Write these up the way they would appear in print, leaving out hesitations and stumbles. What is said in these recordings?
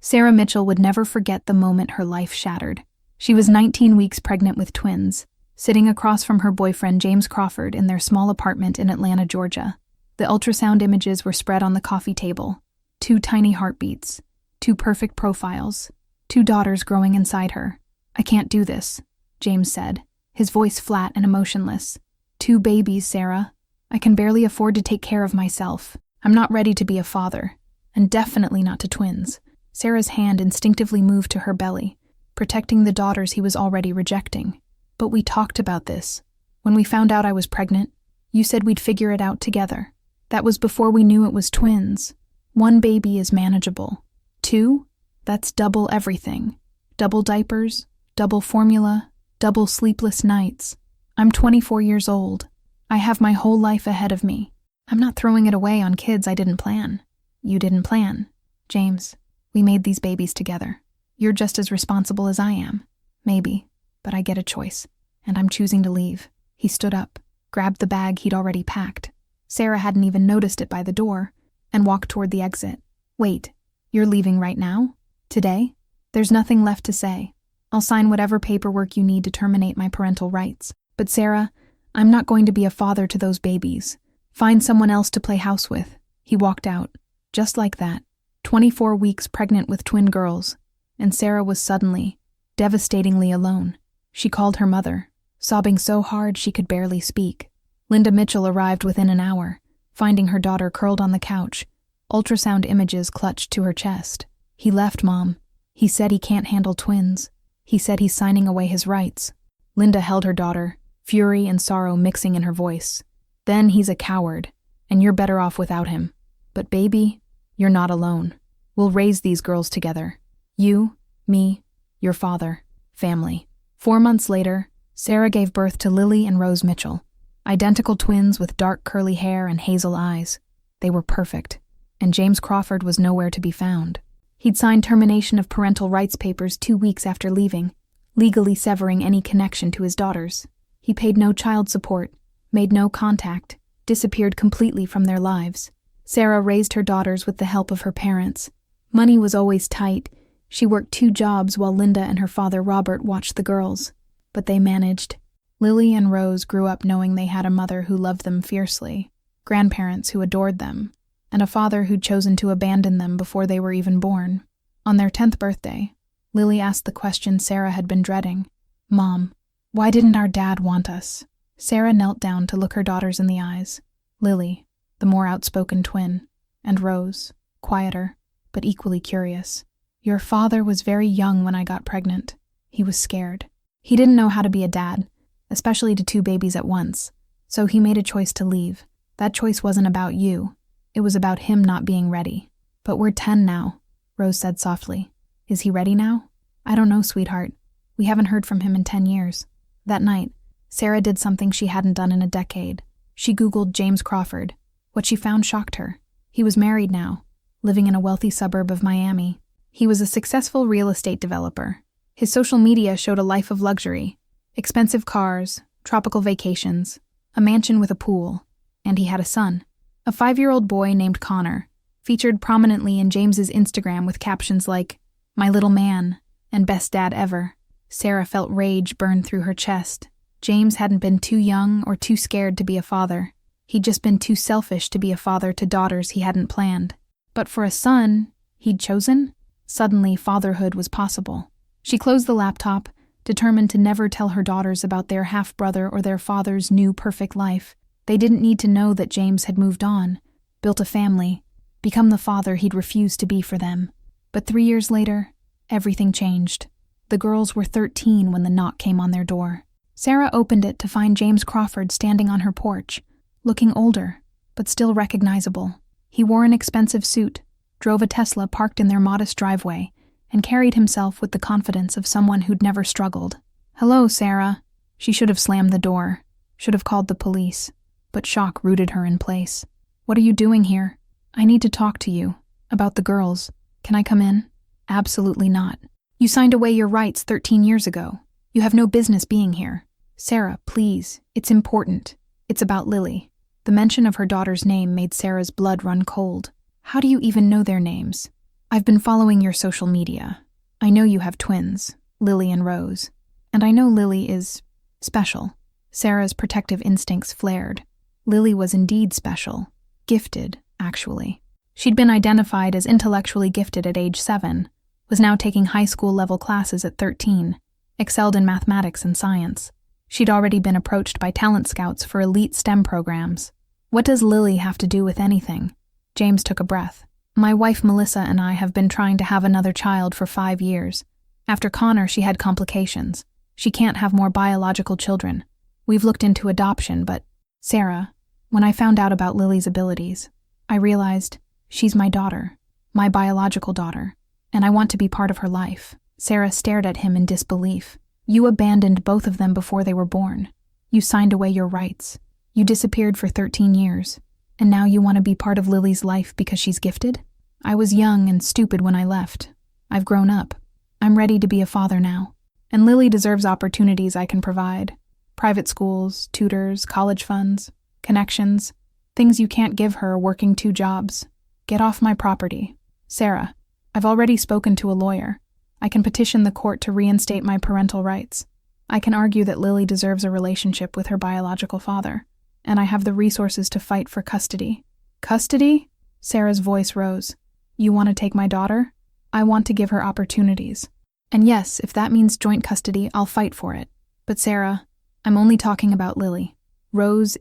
Sarah Mitchell would never forget the moment her life shattered. She was 19 weeks pregnant with twins, sitting across from her boyfriend James Crawford in their small apartment in Atlanta, Georgia. The ultrasound images were spread on the coffee table. 2 tiny heartbeats, 2 perfect profiles, 2 daughters growing inside her. "I can't do this," James said, his voice flat and emotionless. "2 babies, Sarah. I can barely afford to take care of myself. I'm not ready to be a father, and definitely not to twins." Sarah's hand instinctively moved to her belly, protecting the daughters he was already rejecting. "But we talked about this. When we found out I was pregnant, you said we'd figure it out together. That was before we knew it was twins. 1 baby is manageable. 2? That's double everything. Double diapers, double formula, double sleepless nights. I'm 24 years old. I have my whole life ahead of me. I'm not throwing it away on kids I didn't plan." "You didn't plan, James. We made these babies together. You're just as responsible as I am. Maybe, but I get a choice, and I'm choosing to leave." He stood up, grabbed the bag he'd already packed. Sarah hadn't even noticed it by the door, and walked toward the exit. "Wait, you're leaving right now? Today? There's nothing left to say. I'll sign whatever paperwork you need to terminate my parental rights. But Sarah, I'm not going to be a father to those babies. Find someone else to play house with." He walked out, just like that, 24 weeks pregnant with twin girls, and Sarah was suddenly, devastatingly alone. She called her mother, sobbing so hard she could barely speak. Linda Mitchell arrived within an hour, finding her daughter curled on the couch, ultrasound images clutched to her chest. "He left, Mom. He said he can't handle twins. He said he's signing away his rights." Linda held her daughter, fury and sorrow mixing in her voice. "Then he's a coward, and you're better off without him. But baby, you're not alone. We'll raise these girls together. You, me, your father, family." 4 months later, Sarah gave birth to Lily and Rose Mitchell, identical twins with dark curly hair and hazel eyes. They were perfect, and James Crawford was nowhere to be found. He'd signed termination of parental rights papers 2 weeks after leaving, legally severing any connection to his daughters. He paid no child support, made no contact, disappeared completely from their lives. Sarah raised her daughters with the help of her parents. Money was always tight. She worked 2 jobs while Linda and her father Robert watched the girls. But they managed. Lily and Rose grew up knowing they had a mother who loved them fiercely, grandparents who adored them, and a father who'd chosen to abandon them before they were even born. On their 10th birthday, Lily asked the question Sarah had been dreading. "Mom, why didn't our dad want us?" Sarah knelt down to look her daughters in the eyes. Lily, the more outspoken twin, and Rose, quieter, but equally curious. "Your father was very young when I got pregnant. He was scared. He didn't know how to be a dad, especially to 2 babies at once, so he made a choice to leave. That choice wasn't about you. It was about him not being ready. But we're 10 now," Rose said softly. "Is he ready now?" "I don't know, sweetheart. We haven't heard from him in 10 years. That night, Sarah did something she hadn't done in a decade. She Googled James Crawford. What she found shocked her. He was married now, living in a wealthy suburb of Miami. He was a successful real estate developer. His social media showed a life of luxury, expensive cars, tropical vacations, a mansion with a pool, and he had a son. A 5-year-old boy named Connor, featured prominently in James's Instagram with captions like, "My little man," and "Best dad ever." Sarah felt rage burn through her chest. James hadn't been too young or too scared to be a father. He'd just been too selfish to be a father to daughters he hadn't planned. But for a son he'd chosen, suddenly fatherhood was possible. She closed the laptop, determined to never tell her daughters about their half-brother or their father's new perfect life. They didn't need to know that James had moved on, built a family, become the father he'd refused to be for them. But 3 years later, everything changed. The girls were 13 when the knock came on their door. Sarah opened it to find James Crawford standing on her porch, looking older, but still recognizable. He wore an expensive suit, drove a Tesla parked in their modest driveway, and carried himself with the confidence of someone who'd never struggled. "Hello, Sarah." She should have slammed the door, should have called the police, but shock rooted her in place. "What are you doing here?" "I need to talk to you. About the girls. Can I come in?" "Absolutely not. You signed away your rights 13 years ago. You have no business being here." "Sarah, please. It's important. It's about Lily." The mention of her daughter's name made Sarah's blood run cold. "How do you even know their names?" I've been following your social media. I know you have twins, Lily and Rose. And I know Lily is special. Sarah's protective instincts flared. Lily was indeed special. Gifted, actually. She'd been identified as intellectually gifted at age 7, was now taking high school-level classes at 13, excelled in mathematics and science. She'd already been approached by talent scouts for elite STEM programs. What does Lily have to do with anything? James took a breath. My wife Melissa and I have been trying to have another child for 5 years. After Connor, she had complications. She can't have more biological children. We've looked into adoption, but Sarah, when I found out about Lily's abilities, I realized she's my daughter, my biological daughter, and I want to be part of her life. Sarah stared at him in disbelief. You abandoned both of them before they were born. You signed away your rights. You disappeared for 13 years. And now you want to be part of Lily's life because she's gifted? I was young and stupid when I left. I've grown up. I'm ready to be a father now. And Lily deserves opportunities I can provide. Private schools, tutors, college funds, connections, things you can't give her working 2 jobs. Get off my property. Sarah, I've already spoken to a lawyer. I can petition the court to reinstate my parental rights. I can argue that Lily deserves a relationship with her biological father, and I have the resources to fight for custody. Custody? Sarah's voice rose. You want to take my daughter? I want to give her opportunities. And yes, if that means joint custody, I'll fight for it. But Sarah, I'm only talking about Lily. Rose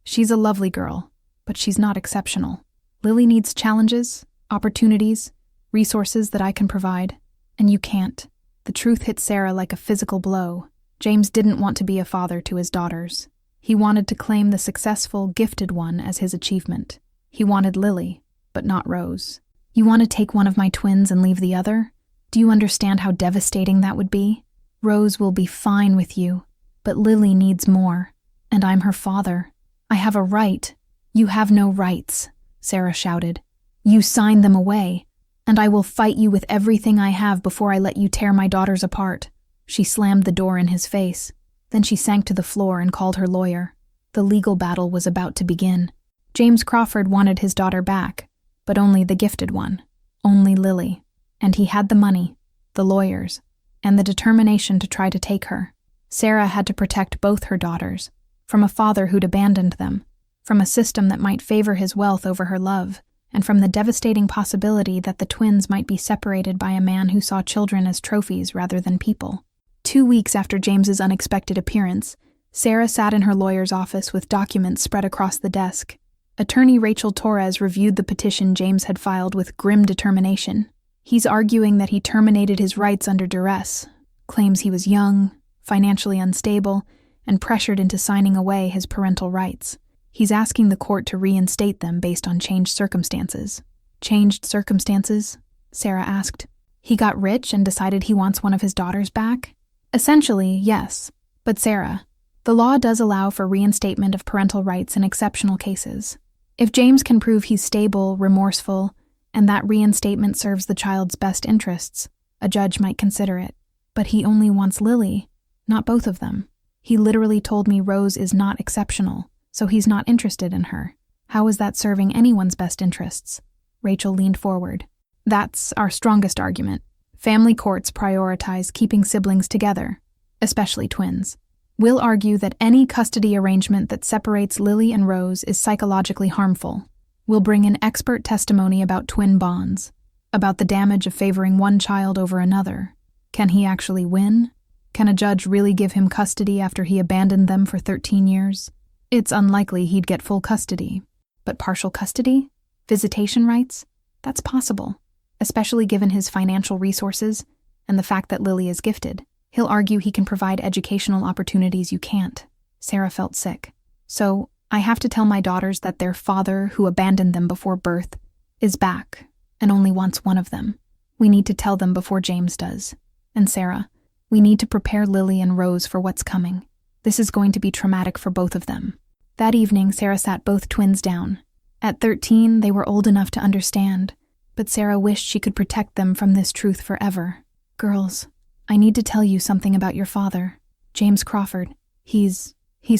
she's a lovely girl, but she's not exceptional. Lily needs challenges, opportunities, resources that I can provide. And you can't. The truth hit Sarah like a physical blow. James didn't want to be a father to his daughters. He wanted to claim the successful, gifted one as his achievement. He wanted Lily, but not Rose. You want to take one of my twins and leave the other? Do you understand how devastating that would be? Rose will be fine with you, but Lily needs more. And I'm her father. I have a right. You have no rights, Sarah shouted. You signed them away. And I will fight you with everything I have before I let you tear my daughters apart. She slammed the door in his face. Then she sank to the floor and called her lawyer. The legal battle was about to begin. James Crawford wanted his daughter back, but only the gifted one. Only Lily. And he had the money, the lawyers, and the determination to try to take her. Sarah had to protect both her daughters, from a father who'd abandoned them, from a system that might favor his wealth over her love, and from the devastating possibility that the twins might be separated by a man who saw children as trophies rather than people. 2 weeks after James's unexpected appearance, Sarah sat in her lawyer's office with documents spread across the desk. Attorney Rachel Torres reviewed the petition James had filed with grim determination. He's arguing that he terminated his rights under duress, claims he was young, financially unstable, and pressured into signing away his parental rights. He's asking the court to reinstate them based on changed circumstances. Changed circumstances? Sarah asked. He got rich and decided he wants one of his daughters back? Essentially, yes. But Sarah, the law does allow for reinstatement of parental rights in exceptional cases. If James can prove he's stable, remorseful, and that reinstatement serves the child's best interests, a judge might consider it. But he only wants Lily, not both of them. He literally told me Rose is not exceptional, so he's not interested in her. How is that serving anyone's best interests? Rachel leaned forward. That's our strongest argument. Family courts prioritize keeping siblings together, especially twins. We'll argue that any custody arrangement that separates Lily and Rose is psychologically harmful. We'll bring in expert testimony about twin bonds, about the damage of favoring one child over another. Can he actually win? Can a judge really give him custody after he abandoned them for 13 years? It's unlikely he'd get full custody. But partial custody? Visitation rights? That's possible, especially given his financial resources and the fact that Lily is gifted. He'll argue he can provide educational opportunities you can't. Sarah felt sick. So, I have to tell my daughters that their father, who abandoned them before birth, is back and only wants one of them. We need to tell them before James does. And Sarah, we need to prepare Lily and Rose for what's coming. This is going to be traumatic for both of them. That evening, Sarah sat both twins down. At 13, they were old enough to understand, but Sarah wished she could protect them from this truth forever. Girls, I need to tell you something about your father, James Crawford. He's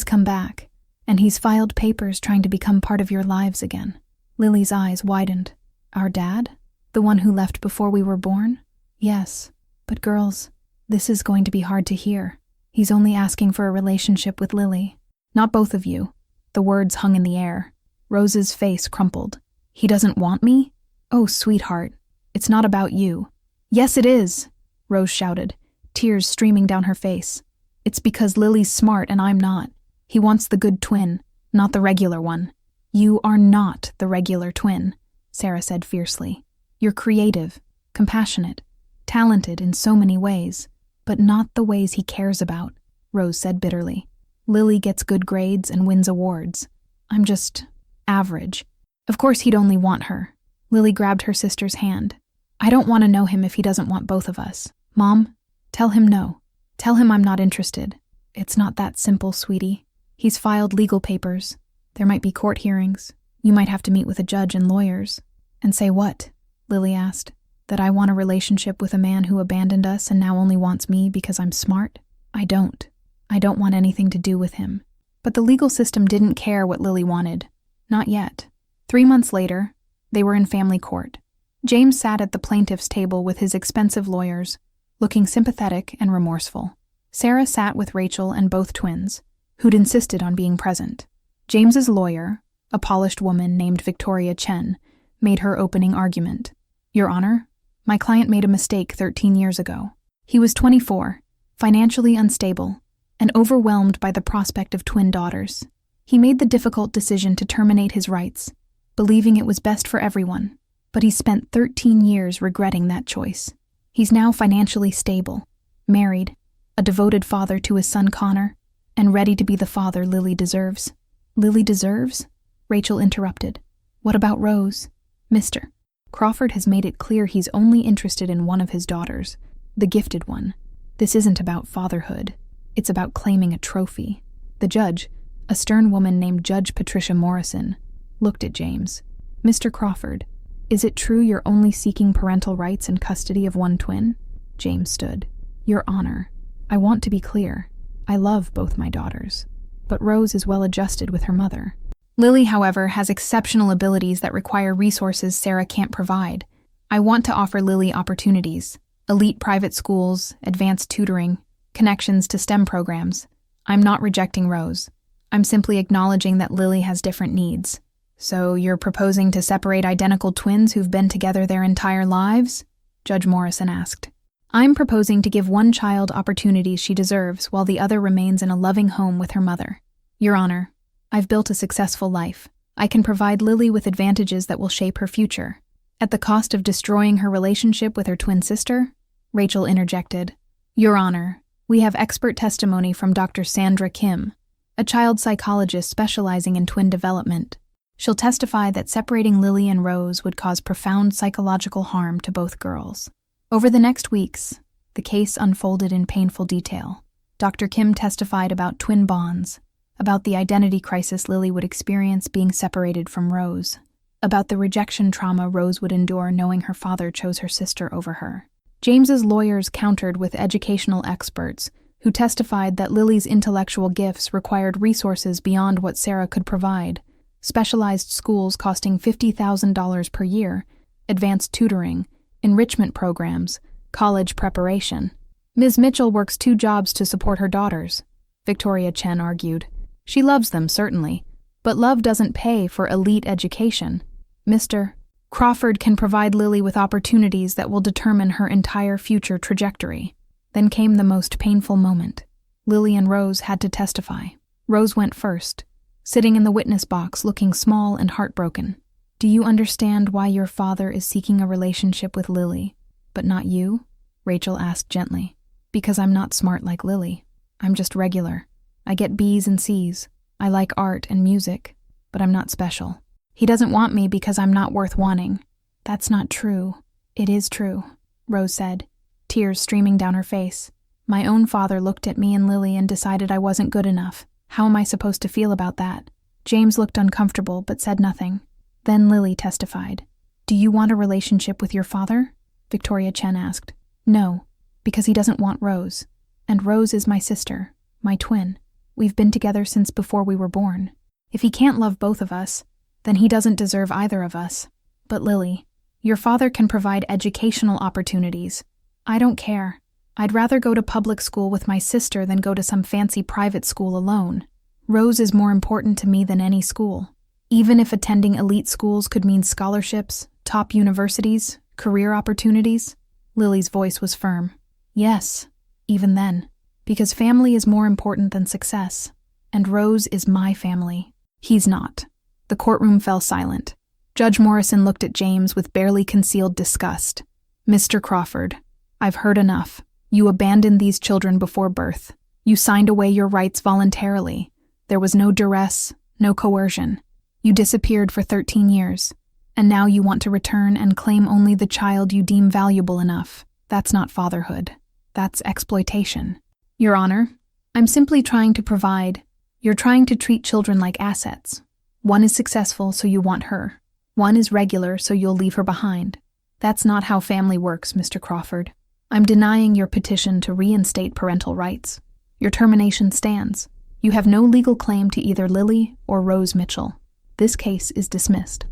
come back, and he's filed papers trying to become part of your lives again. Lily's eyes widened. Our dad? The one who left before we were born? Yes. But girls, this is going to be hard to hear. He's only asking for a relationship with Lily. Not both of you. The words hung in the air. Rose's face crumpled. He doesn't want me? Oh, sweetheart. It's not about you. Yes, it is, Rose shouted, tears streaming down her face. It's because Lily's smart and I'm not. He wants the good twin, not the regular one. You are not the regular twin, Sarah said fiercely. You're creative, compassionate, talented in so many ways, but not the ways he cares about, Rose said bitterly. Lily gets good grades and wins awards. I'm just average. Of course he'd only want her. Lily grabbed her sister's hand. I don't want to know him if he doesn't want both of us. Mom, tell him no. Tell him I'm not interested. It's not that simple, sweetie. He's filed legal papers. There might be court hearings. You might have to meet with a judge and lawyers. And say what? Lily asked. That I want a relationship with a man who abandoned us and now only wants me because I'm smart? I don't. I don't want anything to do with him. But the legal system didn't care what Lily wanted. Not yet. 3 months later, they were in family court. James sat at the plaintiff's table with his expensive lawyers, looking sympathetic and remorseful. Sarah sat with Rachel and both twins, who'd insisted on being present. James's lawyer, a polished woman named Victoria Chen, made her opening argument. Your Honor, my client made a mistake 13 years ago. He was 24, financially unstable, and overwhelmed by the prospect of twin daughters. He made the difficult decision to terminate his rights, believing it was best for everyone, but he spent 13 years regretting that choice. He's now financially stable, married, a devoted father to his son Connor, and ready to be the father Lily deserves. Lily deserves? Rachel interrupted. What about Rose? Mr. Crawford has made it clear he's only interested in one of his daughters, the gifted one. This isn't about fatherhood. It's about claiming a trophy. The judge, a stern woman named Judge Patricia Morrison, looked at James. Mr. Crawford, is it true you're only seeking parental rights and custody of one twin? James stood. Your Honor, I want to be clear. I love both my daughters, but Rose is well adjusted with her mother. Lily, however, has exceptional abilities that require resources Sarah can't provide. I want to offer Lily opportunities, elite private schools, advanced tutoring, connections to STEM programs. I'm not rejecting Rose. I'm simply acknowledging that Lily has different needs. So you're proposing to separate identical twins who've been together their entire lives? Judge Morrison asked. I'm proposing to give one child opportunities she deserves while the other remains in a loving home with her mother. Your Honor, I've built a successful life. I can provide Lily with advantages that will shape her future. At the cost of destroying her relationship with her twin sister? Rachel interjected. Your Honor, we have expert testimony from Dr. Sandra Kim, a child psychologist specializing in twin development. She'll testify that separating Lily and Rose would cause profound psychological harm to both girls. Over the next weeks, the case unfolded in painful detail. Dr. Kim testified about twin bonds, about the identity crisis Lily would experience being separated from Rose, about the rejection trauma Rose would endure knowing her father chose her sister over her. James's lawyers countered with educational experts who testified that Lily's intellectual gifts required resources beyond what Sarah could provide, specialized schools costing $50,000 per year, advanced tutoring, enrichment programs, college preparation. Ms. Mitchell works 2 jobs to support her daughters, Victoria Chen argued. She loves them, certainly, but love doesn't pay for elite education. Mr. Crawford can provide Lily with opportunities that will determine her entire future trajectory. Then came the most painful moment. Lily and Rose had to testify. Rose went first, sitting in the witness box looking small and heartbroken. Do you understand why your father is seeking a relationship with Lily, but not you? Rachel asked gently. Because I'm not smart like Lily. I'm just regular. I get B's and C's. I like art and music, but I'm not special. He doesn't want me because I'm not worth wanting. That's not true. It is true, Rose said, tears streaming down her face. My own father looked at me and Lily and decided I wasn't good enough. How am I supposed to feel about that? James looked uncomfortable but said nothing. Then Lily testified. Do you want a relationship with your father? Victoria Chen asked. No, because he doesn't want Rose. And Rose is my sister, my twin. We've been together since before we were born. If he can't love both of us, then he doesn't deserve either of us. But Lily, Your father can provide educational opportunities. I don't care. I'd rather go to public school with my sister than go to some fancy private school alone. Rose is more important to me than any school. Even if attending elite schools could mean scholarships, top universities, career opportunities. Lily's voice was firm. Yes, even then. Because family is more important than success. And Rose is my family. He's not. The courtroom fell silent. Judge Morrison looked at James with barely concealed disgust. Mr. Crawford, I've heard enough. You abandoned these children before birth. You signed away your rights voluntarily. There was no duress, no coercion. You disappeared for 13 years. And now you want to return and claim only the child you deem valuable enough. That's not fatherhood. That's exploitation. Your Honor, I'm simply trying to provide. You're trying to treat children like assets. One is successful, so you want her. One is regular, so you'll leave her behind. That's not how family works, Mr. Crawford. I'm denying your petition to reinstate parental rights. Your termination stands. You have no legal claim to either Lily or Rose Mitchell. This case is dismissed.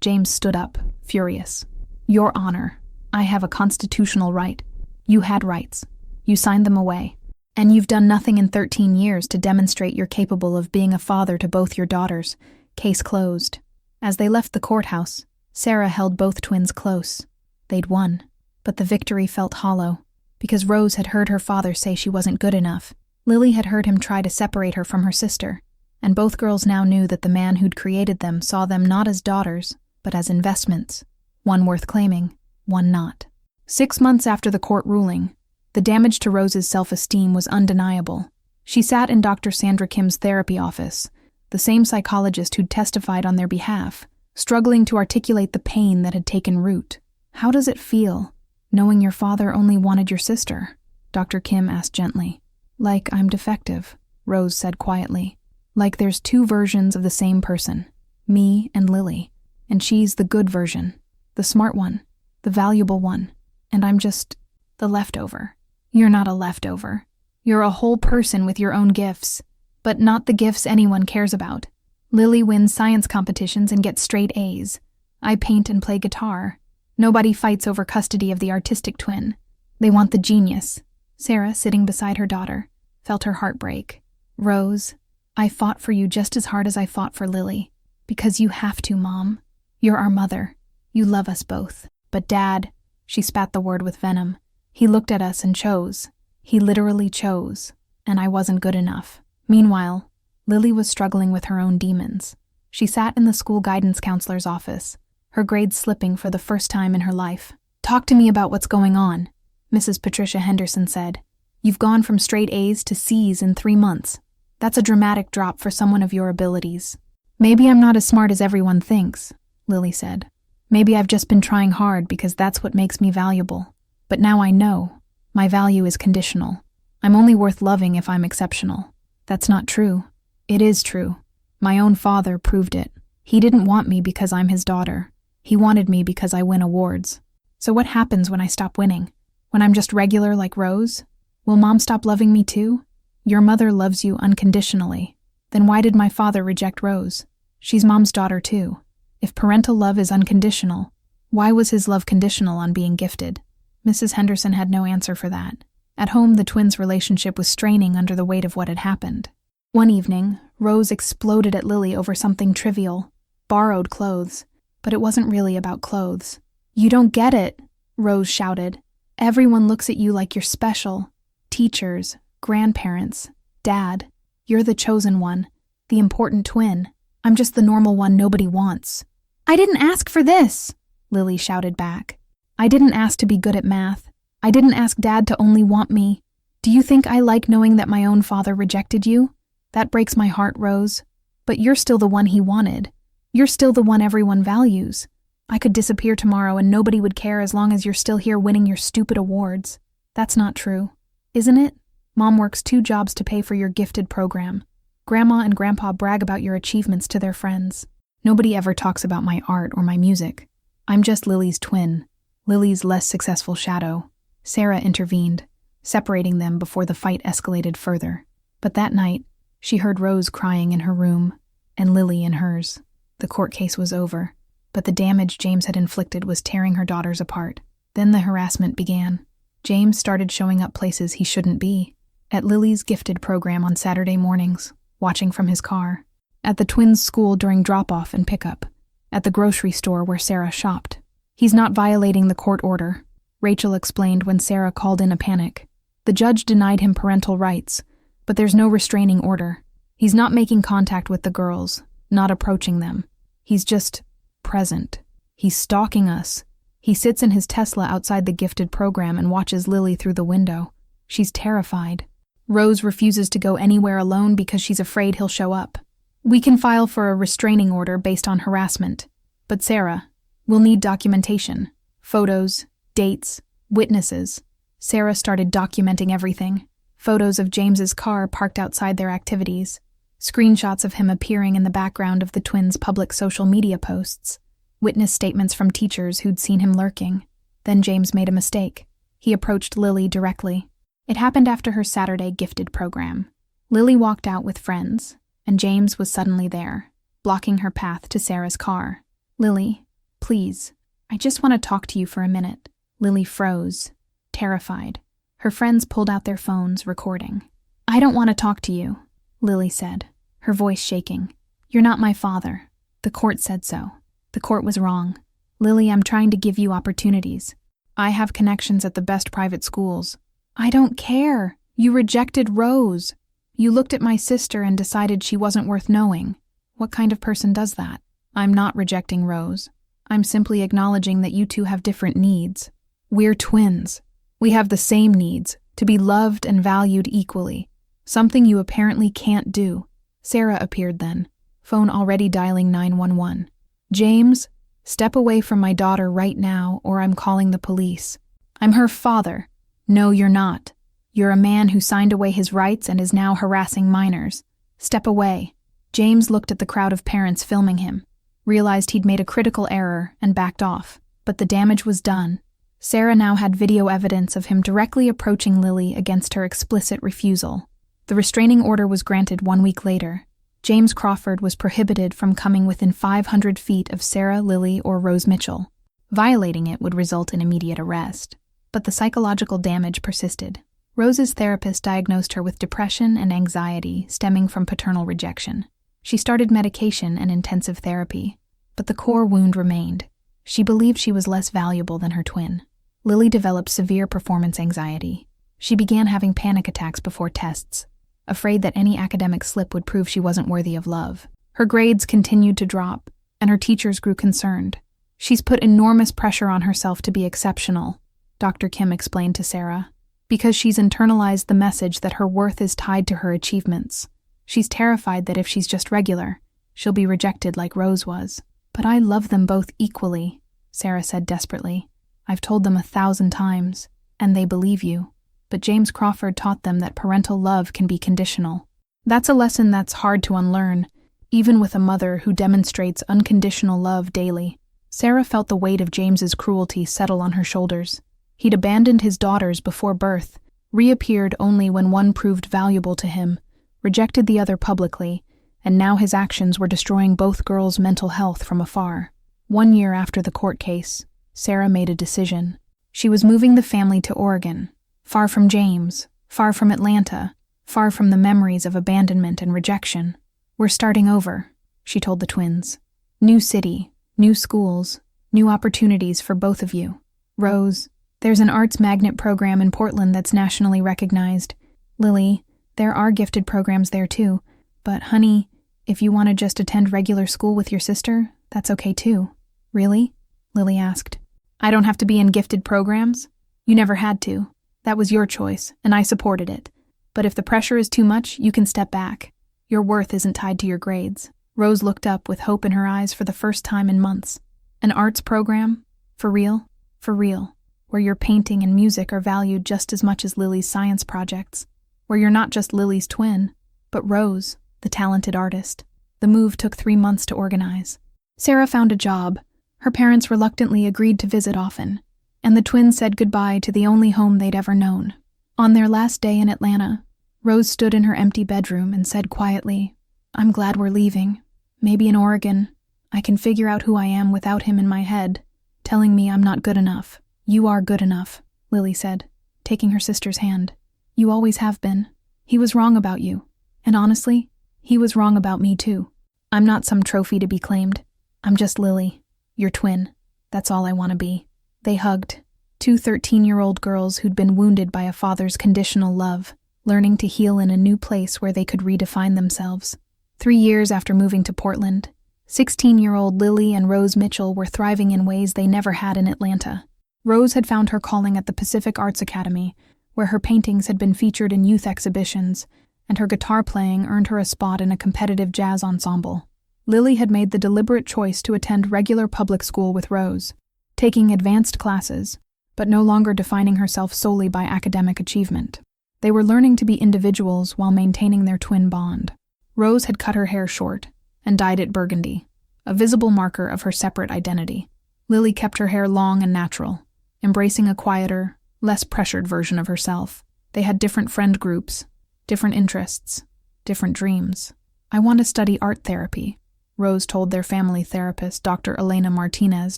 James stood up, furious. Your Honor, I have a constitutional right. You had rights. You signed them away. And you've done nothing in 13 years to demonstrate you're capable of being a father to both your daughters. Case closed. As they left the courthouse, Sarah held both twins close. They'd won. But the victory felt hollow, because Rose had heard her father say she wasn't good enough. Lily had heard him try to separate her from her sister, and both girls now knew that the man who'd created them saw them not as daughters, but as investments, one worth claiming, one not. 6 months after the court ruling, the damage to Rose's self-esteem was undeniable. She sat in Dr. Sandra Kim's therapy office, the same psychologist who'd testified on their behalf, struggling to articulate the pain that had taken root. How does it feel, knowing your father only wanted your sister? Dr. Kim asked gently. Like I'm defective, Rose said quietly. Like there's two versions of the same person, me and Lily, and she's the good version, the smart one, the valuable one, and I'm just the leftover. You're not a leftover. You're a whole person with your own gifts, but not the gifts anyone cares about. Lily wins science competitions and gets straight A's. I paint and play guitar. Nobody fights over custody of the artistic twin. They want the genius. Sarah, sitting beside her daughter, felt her heart break. Rose, I fought for you just as hard as I fought for Lily. Because you have to, Mom. You're our mother. You love us both. But Dad, she spat the word with venom. He looked at us and chose. He literally chose. And I wasn't good enough. Meanwhile, Lily was struggling with her own demons. She sat in the school guidance counselor's office, her grades slipping for the first time in her life. Talk to me about what's going on, Mrs. Patricia Henderson said. You've gone from straight A's to C's in 3 months. That's a dramatic drop for someone of your abilities. Maybe I'm not as smart as everyone thinks, Lily said. Maybe I've just been trying hard because that's what makes me valuable. But now I know. My value is conditional. I'm only worth loving if I'm exceptional. That's not true. It is true. My own father proved it. He didn't want me because I'm his daughter. He wanted me because I win awards. So what happens when I stop winning? When I'm just regular like Rose? Will Mom stop loving me too? Your mother loves you unconditionally. Then why did my father reject Rose? She's Mom's daughter too. If parental love is unconditional, why was his love conditional on being gifted? Mrs. Henderson had no answer for that. At home, the twins' relationship was straining under the weight of what had happened. One evening, Rose exploded at Lily over something trivial, borrowed clothes, but it wasn't really about clothes. You don't get it, Rose shouted. Everyone looks at you like you're special. Teachers, grandparents, Dad. You're the chosen one, the important twin. I'm just the normal one nobody wants. I didn't ask for this, Lily shouted back. I didn't ask to be good at math. I didn't ask Dad to only want me. Do you think I like knowing that my own father rejected you? That breaks my heart, Rose. But you're still the one he wanted. You're still the one everyone values. I could disappear tomorrow and nobody would care as long as you're still here winning your stupid awards. That's not true. Isn't it? Mom works 2 jobs to pay for your gifted program. Grandma and Grandpa brag about your achievements to their friends. Nobody ever talks about my art or my music. I'm just Lily's twin. Lily's less successful shadow. Sarah intervened, separating them before the fight escalated further. But that night, she heard Rose crying in her room, and Lily in hers. The court case was over. but the damage James had inflicted was tearing her daughters apart. Then the harassment began. James started showing up places he shouldn't be. At Lily's gifted program on Saturday mornings, watching from his car. At the twins' school during drop-off and pickup. At the grocery store where Sarah shopped. He's not violating the court order, Rachel explained when Sarah called in a panic. The judge denied him parental rights, but there's no restraining order. He's not making contact with the girls, not approaching them. He's just present. He's stalking us. He sits in his Tesla outside the gifted program and watches Lily through the window. She's terrified. Rose refuses to go anywhere alone because she's afraid he'll show up. We can file for a restraining order based on harassment. But Sarah, we'll need documentation. Photos, dates, witnesses. Sarah started documenting everything. Photos of James's car parked outside their activities. Screenshots of him appearing in the background of the twins' public social media posts. Witness statements from teachers who'd seen him lurking. Then James made a mistake. He approached Lily directly. It happened after her Saturday gifted program. Lily walked out with friends, and James was suddenly there, blocking her path to Sarah's car. Lily, please, I just want to talk to you for a minute. Lily froze, terrified. Her friends pulled out their phones, recording. I don't want to talk to you, Lily said, her voice shaking. You're not my father. The court said so. The court was wrong. Lily, I'm trying to give you opportunities. I have connections at the best private schools. I don't care. You rejected Rose. You looked at my sister and decided she wasn't worth knowing. What kind of person does that? I'm not rejecting Rose. I'm simply acknowledging that you two have different needs. We're twins. We have the same needs, to be loved and valued equally. Something you apparently can't do. Sarah appeared then, phone already dialing 911. James, step away from my daughter right now or I'm calling the police. I'm her father. No, you're not. You're a man who signed away his rights and is now harassing minors. Step away. James looked at the crowd of parents filming him, realized he'd made a critical error and backed off, but the damage was done. Sarah now had video evidence of him directly approaching Lily against her explicit refusal. The restraining order was granted 1 week later. James Crawford was prohibited from coming within 500 feet of Sarah, Lily, or Rose Mitchell. Violating it would result in immediate arrest. But the psychological damage persisted. Rose's therapist diagnosed her with depression and anxiety stemming from paternal rejection. She started medication and intensive therapy, but the core wound remained. She believed she was less valuable than her twin. Lily developed severe performance anxiety. She began having panic attacks before tests, afraid that any academic slip would prove she wasn't worthy of love. Her grades continued to drop, and her teachers grew concerned. She's put enormous pressure on herself to be exceptional, Dr. Kim explained to Sarah, because she's internalized the message that her worth is tied to her achievements. She's terrified that if she's just regular, she'll be rejected like Rose was. But I love them both equally, Sarah said desperately. I've told them 1,000 times, and they believe you. But James Crawford taught them that parental love can be conditional. That's a lesson that's hard to unlearn, even with a mother who demonstrates unconditional love daily. Sarah felt the weight of James's cruelty settle on her shoulders. He'd abandoned his daughters before birth, reappeared only when one proved valuable to him, rejected the other publicly, and now his actions were destroying both girls' mental health from afar. 1 year after the court case, Sarah made a decision. She was moving the family to Oregon, far from James, far from Atlanta, far from the memories of abandonment and rejection. We're starting over, she told the twins. New city, new schools, new opportunities for both of you. Rose, there's an arts magnet program in Portland that's nationally recognized. Lily, there are gifted programs there too. But honey, if you want to just attend regular school with your sister, that's okay too. Really? Lily asked. I don't have to be in gifted programs? You never had to. That was your choice, and I supported it. But if the pressure is too much, you can step back. Your worth isn't tied to your grades. Rose looked up with hope in her eyes for the first time in months. An arts program? For real? For real. Where your painting and music are valued just as much as Lily's science projects. Where you're not just Lily's twin, but Rose, the talented artist. The move took 3 months to organize. Sarah found a job. Her parents reluctantly agreed to visit often, and the twins said goodbye to the only home they'd ever known. On their last day in Atlanta, Rose stood in her empty bedroom and said quietly, I'm glad we're leaving. Maybe in Oregon, I can figure out who I am without him in my head, telling me I'm not good enough. You are good enough, Lily said, taking her sister's hand. You always have been. He was wrong about you. And honestly, he was wrong about me too. I'm not some trophy to be claimed. I'm just Lily, your twin. That's all I want to be. They hugged, two 13-year-old girls who'd been wounded by a father's conditional love, learning to heal in a new place where they could redefine themselves. 3 years after moving to Portland, 16-year-old Lily and Rose Mitchell were thriving in ways they never had in Atlanta. Rose had found her calling at the Pacific Arts Academy, where her paintings had been featured in youth exhibitions, and her guitar playing earned her a spot in a competitive jazz ensemble. Lily had made the deliberate choice to attend regular public school with Rose, taking advanced classes, but no longer defining herself solely by academic achievement. They were learning to be individuals while maintaining their twin bond. Rose had cut her hair short and dyed it burgundy, a visible marker of her separate identity. Lily kept her hair long and natural, embracing a quieter, less pressured version of herself. They had different friend groups, different interests, different dreams. I want to study art therapy, Rose told their family therapist, Dr. Elena Martinez,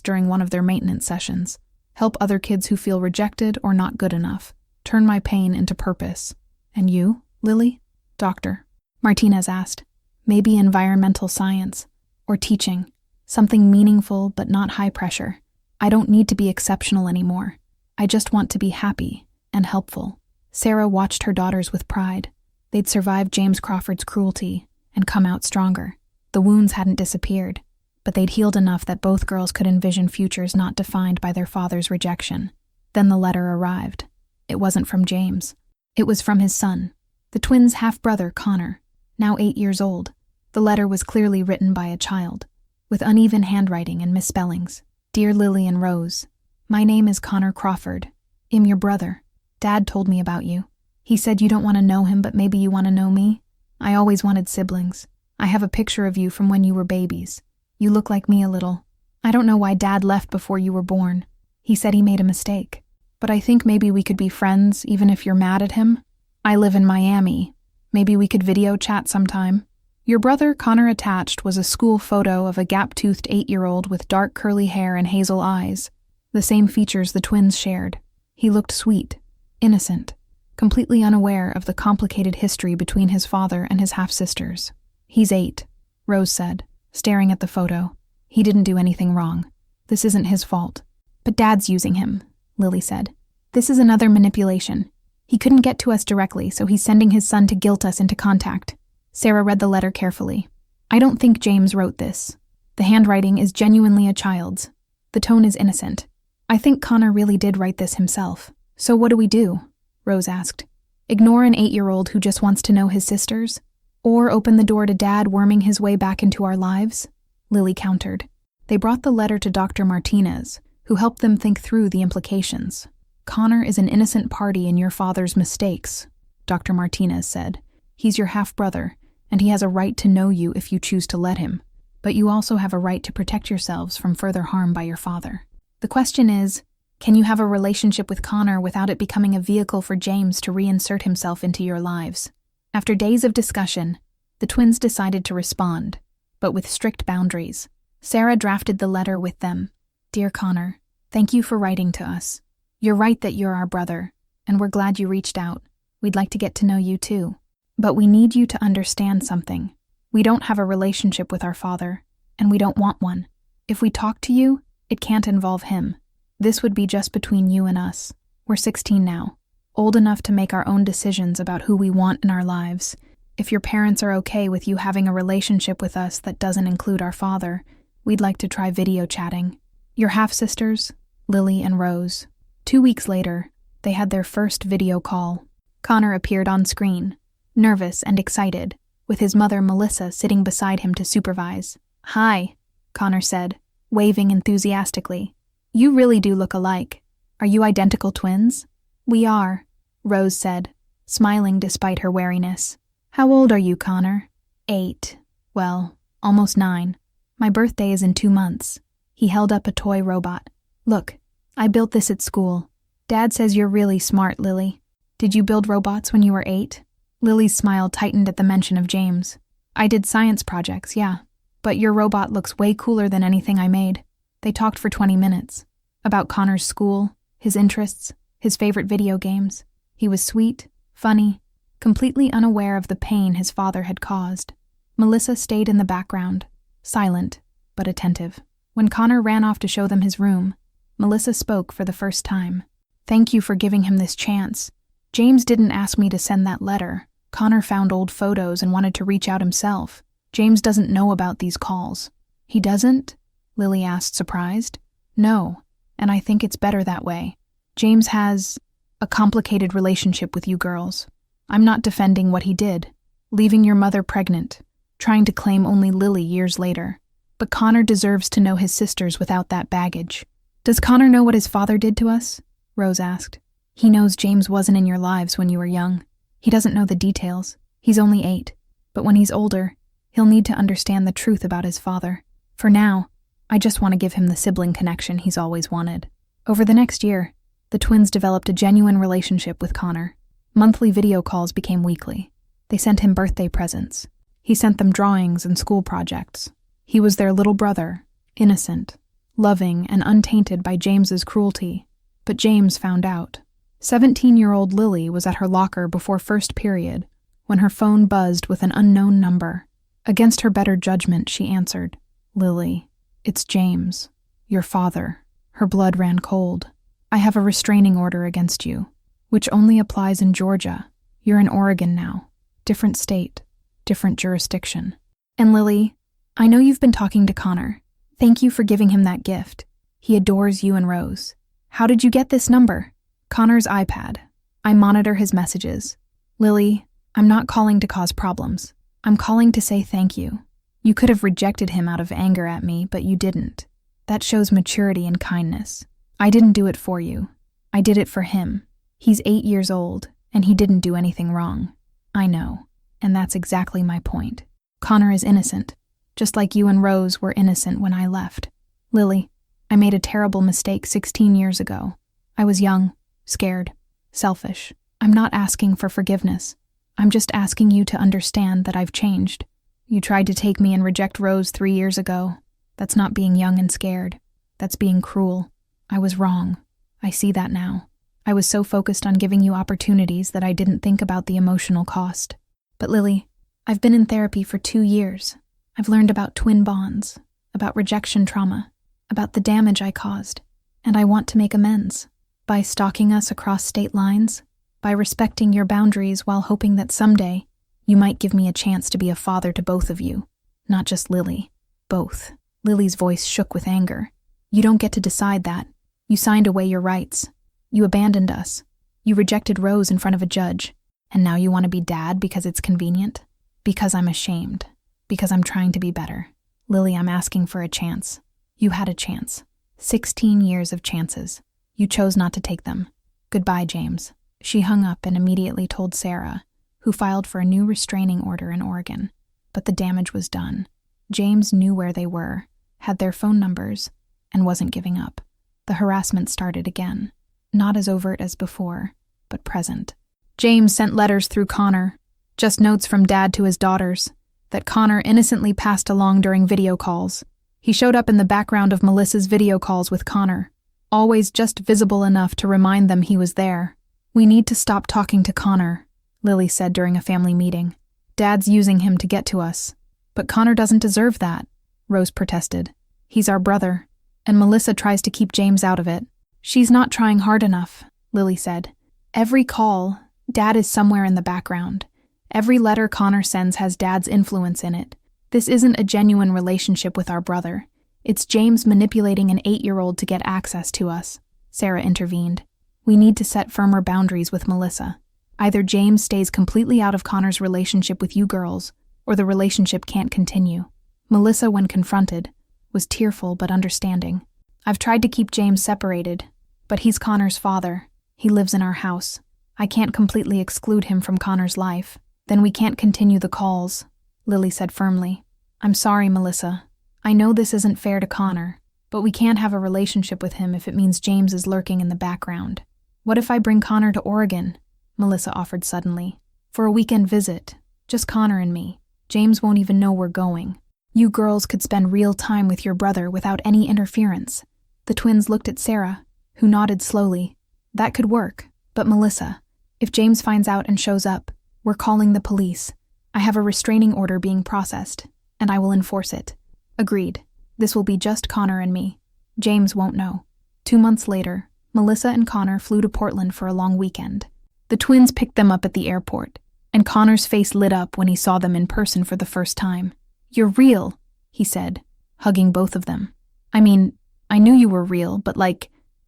during one of their maintenance sessions. Help other kids who feel rejected or not good enough. Turn my pain into purpose. And you, Lily? Doctor, Martinez asked. Maybe environmental science, or teaching. Something meaningful but not high pressure. I don't need to be exceptional anymore. I just want to be happy and helpful. Sarah watched her daughters with pride. They'd survived James Crawford's cruelty and come out stronger. The wounds hadn't disappeared, but they'd healed enough that both girls could envision futures not defined by their father's rejection. Then the letter arrived. It wasn't from James. It was from his son, the twins' half-brother, Connor, now 8 years old. The letter was clearly written by a child, with uneven handwriting and misspellings. Dear Lily and Rose, my name is Connor Crawford. I'm your brother. Dad told me about you. He said you don't want to know him, but maybe you want to know me. I always wanted siblings. I have a picture of you from when you were babies. You look like me a little. I don't know why Dad left before you were born. He said he made a mistake. But I think maybe we could be friends even if you're mad at him. I live in Miami. Maybe we could video chat sometime. Your brother, Connor, attached was a school photo of a gap-toothed 8-year-old with dark curly hair and hazel eyes, the same features the twins shared. He looked sweet, innocent, completely unaware of the complicated history between his father and his half-sisters. He's 8, Rose said, staring at the photo. He didn't do anything wrong. This isn't his fault. But Dad's using him, Lily said. This is another manipulation. He couldn't get to us directly, so he's sending his son to guilt us into contact. Sarah read the letter carefully. I don't think James wrote this. The handwriting is genuinely a child's. The tone is innocent. I think Connor really did write this himself. So what do we do? Rose asked. Ignore an 8-year-old who just wants to know his sisters? Or open the door to Dad worming his way back into our lives? Lily countered. They brought the letter to Dr. Martinez, who helped them think through the implications. Connor is an innocent party in your father's mistakes, Dr. Martinez said. He's your half-brother, and he has a right to know you if you choose to let him. But you also have a right to protect yourselves from further harm by your father. The question is, can you have a relationship with Connor without it becoming a vehicle for James to reinsert himself into your lives? After days of discussion, the twins decided to respond, but with strict boundaries. Sarah drafted the letter with them. Dear Connor, thank you for writing to us. You're right that you're our brother, and we're glad you reached out. We'd like to get to know you too. But we need you to understand something. We don't have a relationship with our father, and we don't want one. If we talk to you, it can't involve him. This would be just between you and us. We're 16 now, old enough to make our own decisions about who we want in our lives. If your parents are okay with you having a relationship with us that doesn't include our father, we'd like to try video chatting. Your half-sisters, Lily and Rose. 2 weeks later, they had their first video call. Connor appeared on screen, nervous and excited, with his mother Melissa sitting beside him to supervise. Hi, Connor said, waving enthusiastically. You really do look alike. Are you identical twins? We are, Rose said, smiling despite her wariness. How old are you, Connor? 8. Well, almost 9. My birthday is in 2 months. He held up a toy robot. Look, I built this at school. Dad says you're really smart, Lily. Did you build robots when you were 8? Lily's smile tightened at the mention of James. I did science projects, yeah. But your robot looks way cooler than anything I made. They talked for 20 minutes. About Connor's school, his interests, his favorite video games. He was sweet, funny, completely unaware of the pain his father had caused. Melissa stayed in the background, silent, but attentive. When Connor ran off to show them his room, Melissa spoke for the first time. "Thank you for giving him this chance. James didn't ask me to send that letter. Connor found old photos and wanted to reach out himself. James doesn't know about these calls." "He doesn't?" Lily asked, surprised. "No, and I think it's better that way. James has a complicated relationship with you girls. I'm not defending what he did, leaving your mother pregnant, trying to claim only Lily years later. But Connor deserves to know his sisters without that baggage." "Does Connor know what his father did to us?" Rose asked. "He knows James wasn't in your lives when you were young. He doesn't know the details. He's only 8. But when he's older, he'll need to understand the truth about his father. For now, I just want to give him the sibling connection he's always wanted." Over the next year, the twins developed a genuine relationship with Connor. Monthly video calls became weekly. They sent him birthday presents. He sent them drawings and school projects. He was their little brother, innocent, loving, and untainted by James's cruelty. But James found out. 17-year-old Lily was at her locker before first period when her phone buzzed with an unknown number. Against her better judgment, she answered. "Lily, it's James, your father." Her blood ran cold. "I have a restraining order against you, which only applies in Georgia. You're in Oregon now. Different state, different jurisdiction." "And Lily, I know you've been talking to Connor. Thank you for giving him that gift. He adores you and Rose. How did you get this number?" "Connor's iPad. I monitor his messages. Lily, I'm not calling to cause problems. I'm calling to say thank you. You could have rejected him out of anger at me, but you didn't. That shows maturity and kindness. I didn't do it for you. I did it for him. He's 8 years old, and he didn't do anything wrong. I know, and that's exactly my point. Connor is innocent, just like you and Rose were innocent when I left. Lily, I made a terrible mistake 16 years ago. I was young, scared, selfish. I'm not asking for forgiveness. I'm just asking you to understand that I've changed. You tried to take me and reject Rose 3 years ago. That's not being young and scared. That's being cruel. I was wrong. I see that now. I was so focused on giving you opportunities that I didn't think about the emotional cost. But Lily, I've been in therapy for 2 years. I've learned about twin bonds, about rejection trauma, about the damage I caused, and I want to make amends. By stalking us across state lines, by respecting your boundaries while hoping that someday you might give me a chance to be a father to both of you. Not just Lily. Both. Lily's voice shook with anger. You don't get to decide that. You signed away your rights. You abandoned us. You rejected Rose in front of a judge. And now you want to be dad because it's convenient? Because I'm ashamed. Because I'm trying to be better. Lily, I'm asking for a chance. You had a chance. 16 years of chances. You chose not to take them. Goodbye, James. She hung up and immediately told Sarah, who filed for a new restraining order in Oregon. But the damage was done. James knew where they were, had their phone numbers, and wasn't giving up. The harassment started again. Not as overt as before, but present. James sent letters through Connor, just notes from Dad to his daughters, that Connor innocently passed along during video calls. He showed up in the background of Melissa's video calls with Connor, always just visible enough to remind them he was there. We need to stop talking to Connor, Lily said during a family meeting. Dad's using him to get to us. But Connor doesn't deserve that, Rose protested. He's our brother, and Melissa tries to keep James out of it. She's not trying hard enough, Lily said. Every call, Dad is somewhere in the background. Every letter Connor sends has Dad's influence in it. This isn't a genuine relationship with our brother. It's James manipulating an 8-year-old to get access to us, Sarah intervened. We need to set firmer boundaries with Melissa. Either James stays completely out of Connor's relationship with you girls, or the relationship can't continue. Melissa, when confronted, was tearful but understanding. I've tried to keep James separated, but he's Connor's father. He lives in our house. I can't completely exclude him from Connor's life. Then we can't continue the calls, Lily said firmly. I'm sorry, Melissa. I know this isn't fair to Connor, but we can't have a relationship with him if it means James is lurking in the background. What if I bring Connor to Oregon? Melissa offered suddenly. For a weekend visit. Just Connor and me. James won't even know we're going. You girls could spend real time with your brother without any interference. The twins looked at Sarah, who nodded slowly. That could work, but Melissa, if James finds out and shows up, we're calling the police. I have a restraining order being processed, and I will enforce it. Agreed. This will be just Connor and me. James won't know. 2 months later, Melissa and Connor flew to Portland for a long weekend. The twins picked them up at the airport, and Connor's face lit up when he saw them in person for the first time. You're real, he said, hugging both of them. I mean, I knew you were real, but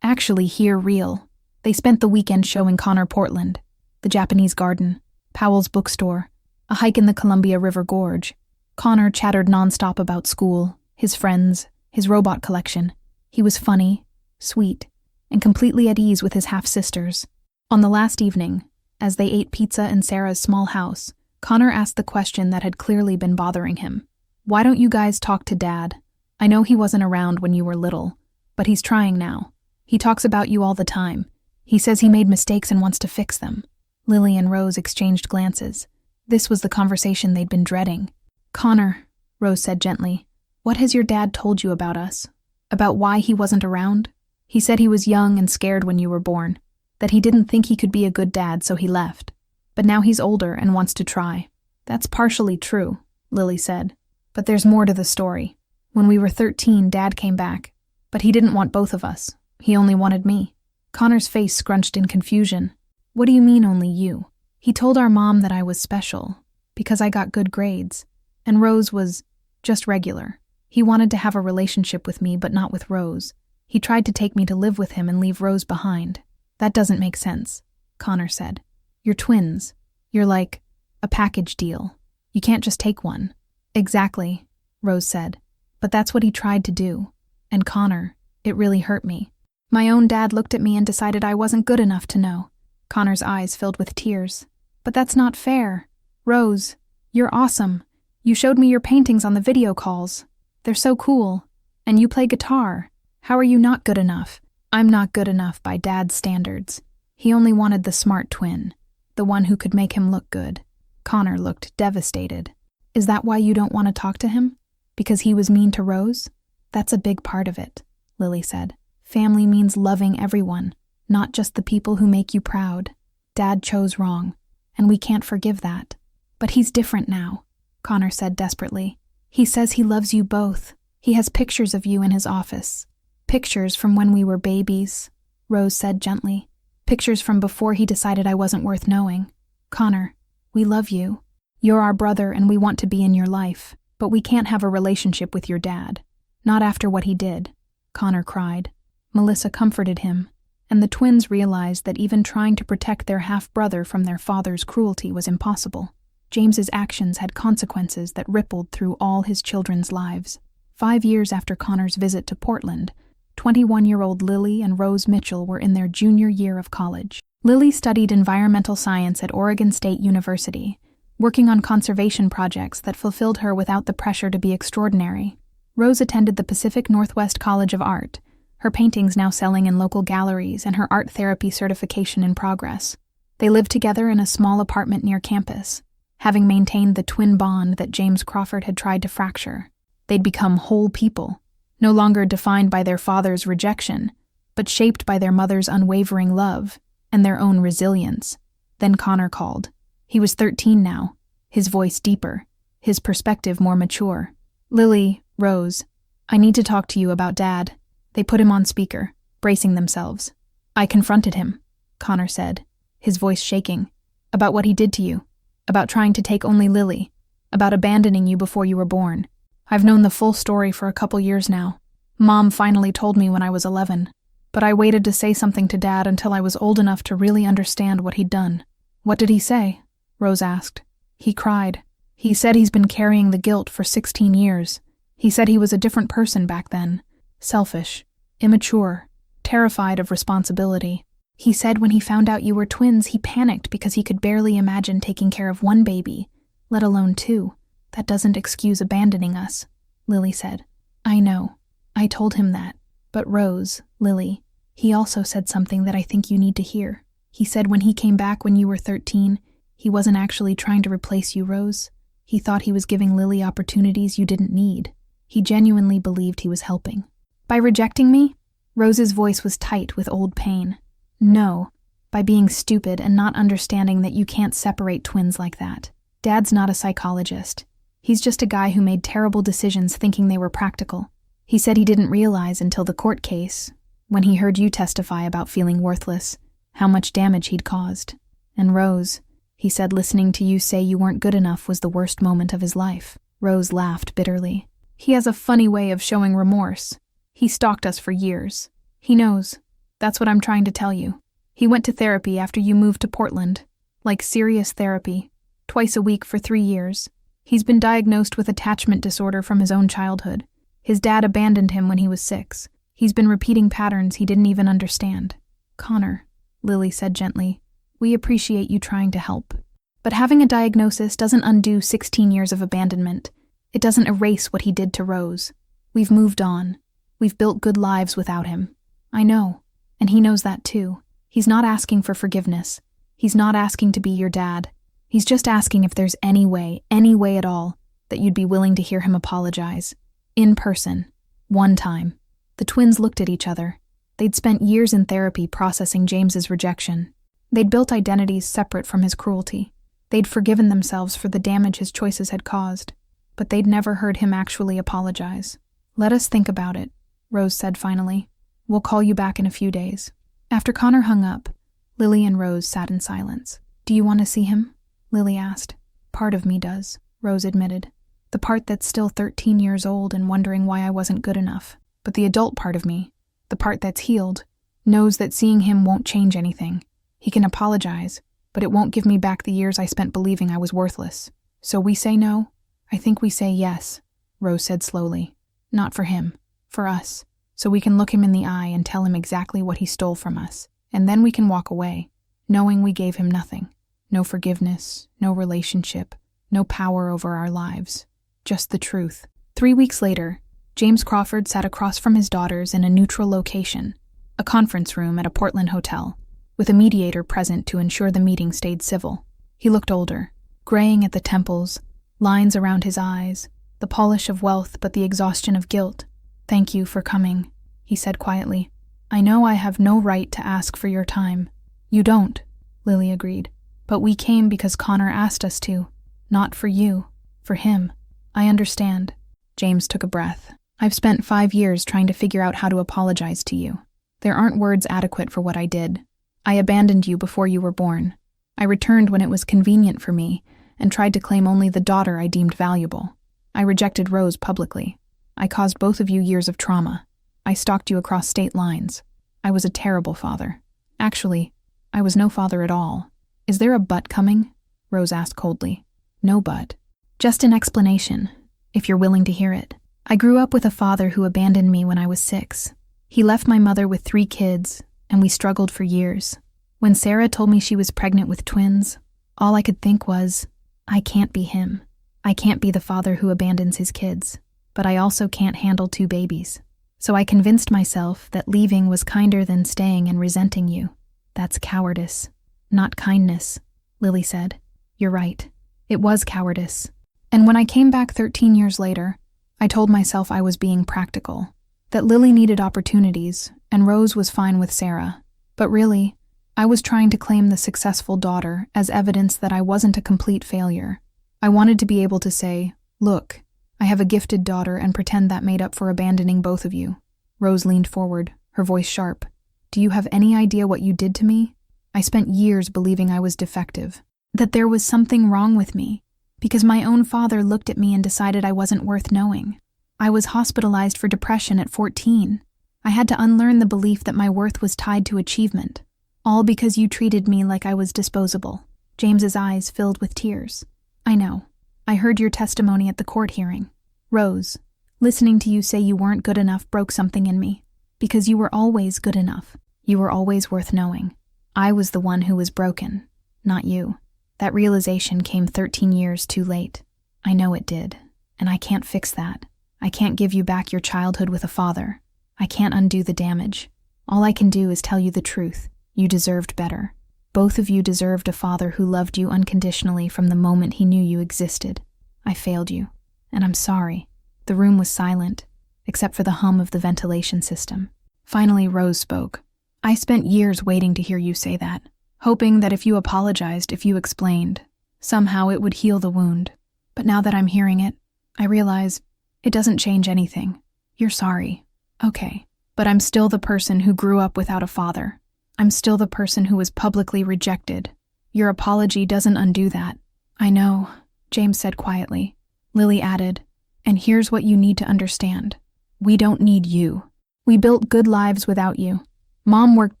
actually here real. They spent the weekend showing Connor Portland, the Japanese garden, Powell's bookstore, a hike in the Columbia River Gorge. Connor chattered nonstop about school, his friends, his robot collection. He was funny, sweet, and completely at ease with his half-sisters. On the last evening, as they ate pizza in Sarah's small house, Connor asked the question that had clearly been bothering him. Why don't you guys talk to Dad? I know he wasn't around when you were little, but he's trying now. He talks about you all the time. He says he made mistakes and wants to fix them. Lily and Rose exchanged glances. This was the conversation they'd been dreading. Connor, Rose said gently, what has your dad told you about us? About why he wasn't around? He said he was young and scared when you were born, that he didn't think he could be a good dad, so he left. But now he's older and wants to try. That's partially true, Lily said. But there's more to the story. When we were 13, Dad came back, but he didn't want both of us. He only wanted me. Connor's face scrunched in confusion. What do you mean only you? He told our mom that I was special, because I got good grades, and Rose was just regular. He wanted to have a relationship with me, but not with Rose. He tried to take me to live with him and leave Rose behind. That doesn't make sense, Connor said. You're twins. You're like a package deal. You can't just take one. Exactly, Rose said. But that's what he tried to do. And Connor, it really hurt me. My own dad looked at me and decided I wasn't good enough to know. Connor's eyes filled with tears. But that's not fair. Rose, you're awesome. You showed me your paintings on the video calls. They're so cool. And you play guitar. How are you not good enough? I'm not good enough by Dad's standards. He only wanted the smart twin, the one who could make him look good. Connor looked devastated. Is that why you don't want to talk to him? Because he was mean to Rose? That's a big part of it, Lily said. Family means loving everyone, not just the people who make you proud. Dad chose wrong, and we can't forgive that. But he's different now, Connor said desperately. He says he loves you both. He has pictures of you in his office. Pictures from when we were babies, Rose said gently. Pictures from before he decided I wasn't worth knowing. Connor, we love you. You're our brother and we want to be in your life, but we can't have a relationship with your dad. Not after what he did, Connor cried. Melissa comforted him, and the twins realized that even trying to protect their half-brother from their father's cruelty was impossible. James's actions had consequences that rippled through all his children's lives. 5 years after Connor's visit to Portland, 21-year-old Lily and Rose Mitchell were in their junior year of college. Lily studied environmental science at Oregon State University, working on conservation projects that fulfilled her without the pressure to be extraordinary. Rose attended the Pacific Northwest College of Art, her paintings now selling in local galleries and her art therapy certification in progress. They lived together in a small apartment near campus, having maintained the twin bond that James Crawford had tried to fracture. They'd become whole people, no longer defined by their father's rejection, but shaped by their mother's unwavering love and their own resilience. Then Connor called. He was 13 now, his voice deeper, his perspective more mature. Lily, Rose, I need to talk to you about Dad. They put him on speaker, bracing themselves. I confronted him, Connor said, his voice shaking. About what he did to you. About trying to take only Lily. About abandoning you before you were born. I've known the full story for a couple years now. Mom finally told me when I was 11, but I waited to say something to Dad until I was old enough to really understand what he'd done. What did he say? Rose asked. He cried. He said he's been carrying the guilt for 16 years. He said he was a different person back then. Selfish, immature, terrified of responsibility. He said when he found out you were twins, he panicked because he could barely imagine taking care of one baby, let alone 2. That doesn't excuse abandoning us, Lily said. I know. I told him that. But Rose, Lily, he also said something that I think you need to hear. He said when he came back when you were 13, he wasn't actually trying to replace you, Rose. He thought he was giving Lily opportunities you didn't need. He genuinely believed he was helping. By rejecting me? Rose's voice was tight with old pain. No, by being stupid and not understanding that you can't separate twins like that. Dad's not a psychologist. He's just a guy who made terrible decisions thinking they were practical. He said he didn't realize until the court case, when he heard you testify about feeling worthless, how much damage he'd caused. And Rose, he said listening to you say you weren't good enough was the worst moment of his life. Rose laughed bitterly. He has a funny way of showing remorse. He stalked us for years. He knows. That's what I'm trying to tell you. He went to therapy after you moved to Portland. Like serious therapy. Twice a week for 3 years. He's been diagnosed with attachment disorder from his own childhood. His dad abandoned him when he was 6. He's been repeating patterns he didn't even understand. Connor, Lily said gently, we appreciate you trying to help. But having a diagnosis doesn't undo 16 years of abandonment. It doesn't erase what he did to Rose. We've moved on. We've built good lives without him. I know, and he knows that too. He's not asking for forgiveness. He's not asking to be your dad. He's just asking if there's any way at all, that you'd be willing to hear him apologize. In person. One time. The twins looked at each other. They'd spent years in therapy processing James's rejection. They'd built identities separate from his cruelty. They'd forgiven themselves for the damage his choices had caused. But they'd never heard him actually apologize. Let us think about it, Rose said finally. We'll call you back in a few days. After Connor hung up, Lily and Rose sat in silence. Do you want to see him? Lily asked. Part of me does, Rose admitted. The part that's still 13 years old and wondering why I wasn't good enough. But the adult part of me, the part that's healed, knows that seeing him won't change anything. He can apologize, but it won't give me back the years I spent believing I was worthless. So we say no? I think we say yes, Rose said slowly. Not for him, for us. So we can look him in the eye and tell him exactly what he stole from us. And then we can walk away, knowing we gave him nothing. No forgiveness, no relationship, no power over our lives. Just the truth. 3 weeks later, James Crawford sat across from his daughters in a neutral location, a conference room at a Portland hotel, with a mediator present to ensure the meeting stayed civil. He looked older, graying at the temples, lines around his eyes, the polish of wealth but the exhaustion of guilt. Thank you for coming, he said quietly. I know I have no right to ask for your time. You don't, Lily agreed. But we came because Connor asked us to. Not for you, for him. I understand. James took a breath. I've spent 5 years trying to figure out how to apologize to you. There aren't words adequate for what I did. I abandoned you before you were born. I returned when it was convenient for me and tried to claim only the daughter I deemed valuable. I rejected Rose publicly. I caused both of you years of trauma. I stalked you across state lines. I was a terrible father. Actually, I was no father at all. Is there a but coming? Rose asked coldly. No but. Just an explanation, if you're willing to hear it. I grew up with a father who abandoned me when I was 6. He left my mother with 3 kids, and we struggled for years. When Sarah told me she was pregnant with twins, all I could think was, I can't be him. I can't be the father who abandons his kids. But I also can't handle 2 babies. So I convinced myself that leaving was kinder than staying and resenting you. That's cowardice, not kindness, Lily said. You're right. It was cowardice. And when I came back 13 years later, I told myself I was being practical, that Lily needed opportunities, and Rose was fine with Sarah. But really, I was trying to claim the successful daughter as evidence that I wasn't a complete failure. I wanted to be able to say, look, I have a gifted daughter, and pretend that made up for abandoning both of you. Rose leaned forward, her voice sharp. Do you have any idea what you did to me? I spent years believing I was defective, that there was something wrong with me, because my own father looked at me and decided I wasn't worth knowing. I was hospitalized for depression at 14. I had to unlearn the belief that my worth was tied to achievement, all because you treated me like I was disposable. James's eyes filled with tears. I know. I heard your testimony at the court hearing. Rose, listening to you say you weren't good enough broke something in me, because you were always good enough. You were always worth knowing. I was the one who was broken, not you. That realization came 13 years too late. I know it did, and I can't fix that. I can't give you back your childhood with a father. I can't undo the damage. All I can do is tell you the truth. You deserved better. Both of you deserved a father who loved you unconditionally from the moment he knew you existed. I failed you, and I'm sorry." The room was silent, except for the hum of the ventilation system. Finally, Rose spoke. "I spent years waiting to hear you say that, hoping that if you apologized, if you explained, somehow it would heal the wound. But now that I'm hearing it, I realize it doesn't change anything. You're sorry. Okay. But I'm still the person who grew up without a father. I'm still the person who was publicly rejected. Your apology doesn't undo that." "I know," James said quietly. Lily added, "And here's what you need to understand. We don't need you. We built good lives without you. Mom worked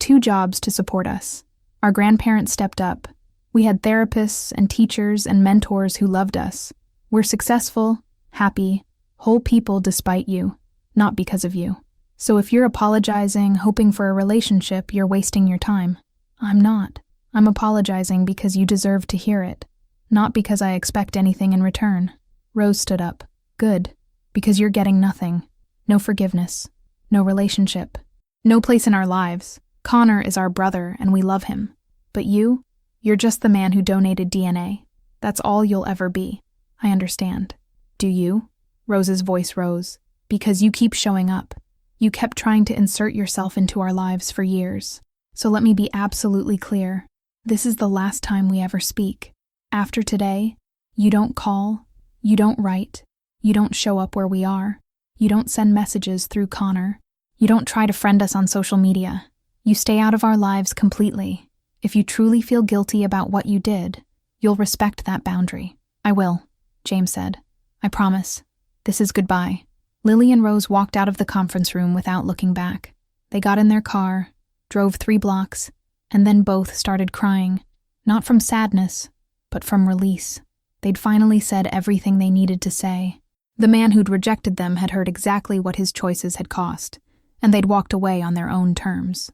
2 jobs to support us. Our grandparents stepped up. We had therapists and teachers and mentors who loved us. We're successful, happy, whole people despite you, not because of you. So if you're apologizing, hoping for a relationship, you're wasting your time. I'm not. I'm apologizing because you deserve to hear it, not because I expect anything in return." Rose stood up. "Good, because you're getting nothing. No forgiveness. No relationship. No place in our lives. Connor is our brother and we love him. But you're just the man who donated DNA. That's all you'll ever be. I understand. Do you?" Rose's voice rose. "Because you keep showing up. You kept trying to insert yourself into our lives for years. So let me be absolutely clear. This is the last time we ever speak. After today, you don't call, you don't write, you don't show up where we are, you don't send messages through Connor, you don't try to friend us on social media. You stay out of our lives completely. If you truly feel guilty about what you did, you'll respect that boundary." "I will," James said. "I promise. This is goodbye." Lily and Rose walked out of the conference room without looking back. They got in their car, drove 3 blocks, and then both started crying, not from sadness, but from release. They'd finally said everything they needed to say. The man who'd rejected them had heard exactly what his choices had cost, and they'd walked away on their own terms.